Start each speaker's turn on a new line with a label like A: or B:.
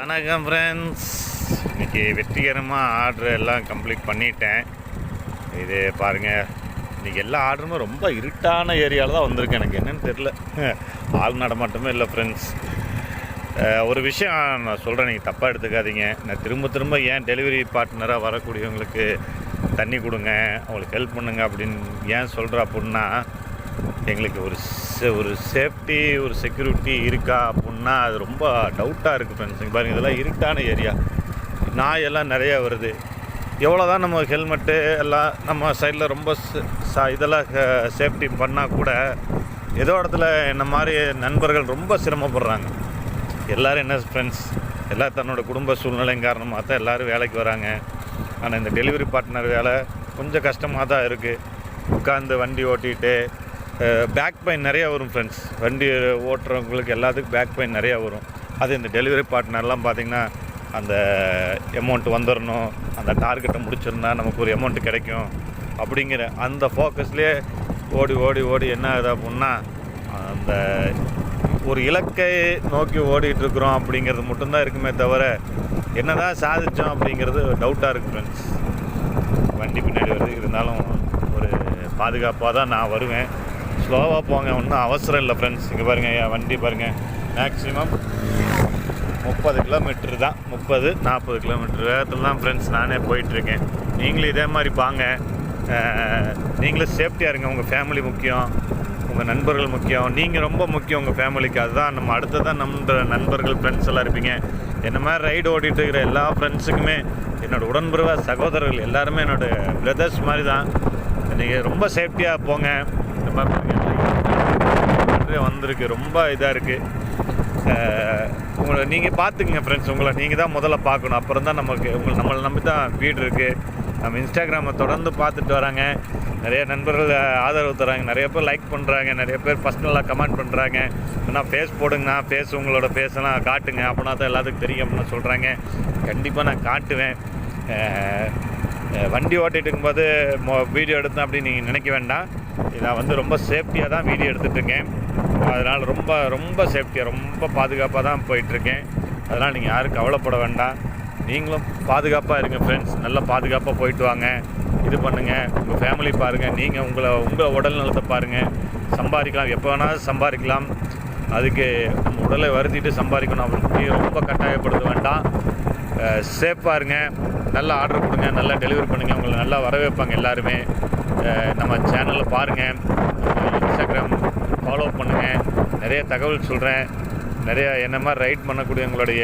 A: வணக்கம் ஃப்ரெண்ட்ஸ், இன்றைக்கி வெற்றிகரமாக ஆர்டர் எல்லாம் கம்ப்ளீட் பண்ணிட்டேன். இது பாருங்கள், இன்றைக்கி எல்லா ஆர்டருமே ரொம்ப இருட்டான ஏரியாவில் தான் வந்திருக்கு. எனக்கு என்னென்னு தெரில, ஆள் நடமாட்டமே இல்லை ஃப்ரெண்ட்ஸ். ஒரு விஷயம் நான் சொல்கிறேன், நீங்கள் தப்பாக எடுத்துக்காதீங்க. நான் திரும்ப ஏன் டெலிவரி பார்ட்னராக வரக்கூடியவங்களுக்கு தண்ணி கொடுங்க, அவங்களுக்கு ஹெல்ப் பண்ணுங்க அப்படின்னு ஏன் சொல்கிறேன் அப்படின்னா, எங்களுக்கு ஒரு சேஃப்டி, ஒரு செக்யூரிட்டி இருக்கா அப்படின்னா அது ரொம்ப டவுட்டாக இருக்குது ஃப்ரெண்ட்ஸ். இங்கே பாருங்கள், இதெல்லாம் இருட்டான ஏரியா, நாயெல்லாம் நிறையா வருது. எவ்வளோ தான் நம்ம ஹெல்மெட்டு எல்லாம் நம்ம சைடில் ரொம்ப இதெல்லாம் சேஃப்டி பண்ணால் கூட ஏதோ இடத்துல என்ன மாதிரி நண்பர்கள் ரொம்ப சிரமப்படுறாங்க. எல்லோரும் என்ன ஃப்ரெண்ட்ஸ், எல்லோரும் தன்னோட குடும்ப சூழ்நிலையின் காரணமாக தான் எல்லோரும் வேலைக்கு வராங்க. ஆனால் இந்த டெலிவரி பார்ட்னர் வேலை கொஞ்சம் கஷ்டமாக தான் இருக்குது. உட்காந்து வண்டி ஓட்டிகிட்டு பேக் பெயின் நிறையா வரும் ஃப்ரெண்ட்ஸ். வண்டி ஓட்டுறவங்களுக்கு எல்லாத்துக்கும் பேக் பெயின் நிறையா வரும். அது இந்த டெலிவரி பார்ட்னர்லாம் பார்த்திங்கன்னா, அந்த அமௌண்ட் வந்துடணும், அந்த டார்கெட்டை முடிச்சிருந்தா நமக்கு ஒரு அமௌண்ட்டு கிடைக்கும் அப்படிங்கிற அந்த ஃபோக்கஸ்லேயே ஓடி என்ன ஆகுது அப்படின்னா, அந்த ஒரு இலக்கை நோக்கி ஓடிட்டுருக்குறோம் அப்படிங்கிறது மட்டும்தான் இருக்குமே தவிர என்ன தான் சாதித்தோம் அப்படிங்கிறது டவுட்டாக இருக்குது ஃப்ரெண்ட்ஸ். வண்டி பின்னாடி வருது, இருந்தாலும் ஒரு பாதுகாப்பாக தான் நான் வருவேன். ஸ்லோவாக போங்க, ஒன்றும் அவசரம் இல்லை ஃப்ரெண்ட்ஸ். இங்கே பாருங்கள், என் வண்டி பாருங்கள், மேக்ஸிமம் 30 கிலோமீட்டர் தான், 30-40 கிலோமீட்டர் வேகத்தில் தான் ஃப்ரெண்ட்ஸ் நானே போயிட்டுருக்கேன். நீங்களும் இதே மாதிரி பாங்க. நீங்களும் சேஃப்டியாக இருங்க. உங்கள் ஃபேமிலி முக்கியம், உங்கள் நண்பர்கள் முக்கியம், நீங்கள் ரொம்ப முக்கியம் உங்கள் ஃபேமிலிக்கு. அதுதான் நம்ம அடுத்ததான் நம்ம நண்பர்கள், ஃப்ரெண்ட்ஸ் எல்லாம் இருப்பீங்க. என்ன மாதிரி ரைடு ஓட்டிகிட்டு இருக்கிற எல்லா ஃப்ரெண்ட்ஸுக்குமே, என்னோடய உடன்பிறவ சகோதரர்கள் எல்லாருமே என்னோடய பிரதர்ஸ் மாதிரி தான். நீங்கள் ரொம்ப சேஃப்டியாக போங்க. இந்த மாதிரி வந்திருக்கு, ரொம்ப இதாக இருக்குது. உங்களை நீங்கள் பார்த்துக்குங்க ஃப்ரெண்ட்ஸ். உங்களை நீங்கள் தான் முதல்ல பார்க்கணும். அப்புறம் தான் நம்மளை நம்பி தான் வீடு இருக்குது. நம்ம இன்ஸ்டாகிராமை தொடர்ந்து பார்த்துட்டு வராங்க. நிறைய நண்பர்கள் ஆதரவு தராங்க, நிறைய பேர் லைக் பண்ணுறாங்க, நிறைய பேர் பர்சனலாக கமெண்ட் பண்ணுறாங்க. ஆனால் ஃபேஸ் போடுங்கண்ணா, ஃபேஸ் உங்களோட ஃபேஸெல்லாம் காட்டுங்க, அப்படின்னா தான் எல்லாத்துக்கும் தெரியும் அப்படின்னு சொல்கிறாங்க. கண்டிப்பாக நான் காட்டுவேன். வண்டி ஓட்டிகிட்டு இருக்கும்போது வீடியோ எடுத்தேன் அப்படின்னு நீங்கள் நினைக்க வேண்டாம். நான் ரொம்ப சேஃப்டியாக தான் வீடியோ எடுத்துகிட்ருக்கேன். அதனால் ரொம்ப சேஃப்டியாக, ரொம்ப பாதுகாப்பாக தான் போயிட்டுருக்கேன். அதனால் நீங்கள் யாரும் கவலைப்பட வேண்டாம். நீங்களும் பாதுகாப்பாக இருங்க ஃப்ரெண்ட்ஸ். நல்லா பாதுகாப்பாக போயிட்டு வாங்க. இது பண்ணுங்கள், உங்கள் ஃபேமிலி பாருங்கள், நீங்கள் உங்கள் உடல் நலத்தை பாருங்கள். சம்பாதிக்கலாம், எப்போ வேணாலும் சம்பாதிக்கலாம். அதுக்கு நம்ம உடலை வருத்திட்டு சம்பாதிக்கணும் அப்படின்னு ரொம்ப கட்டாயப்படுத்த வேண்டாம். சேஃபாக இருங்க. நல்லா ஆர்டர் கொடுங்க, நல்லா டெலிவரி பண்ணுங்கள். உங்களை நல்லா வரவேற்பாங்க எல்லாருமே. நம்ம சேனலில் பாருங்கள், இன்ஸ்டாகிராம் ஃபாலோ பண்ணுங்கள். நிறைய தகவல் சொல்கிறேன். நிறையா என்ன மாதிரி ரைட் பண்ணக்கூடிய உங்களுடைய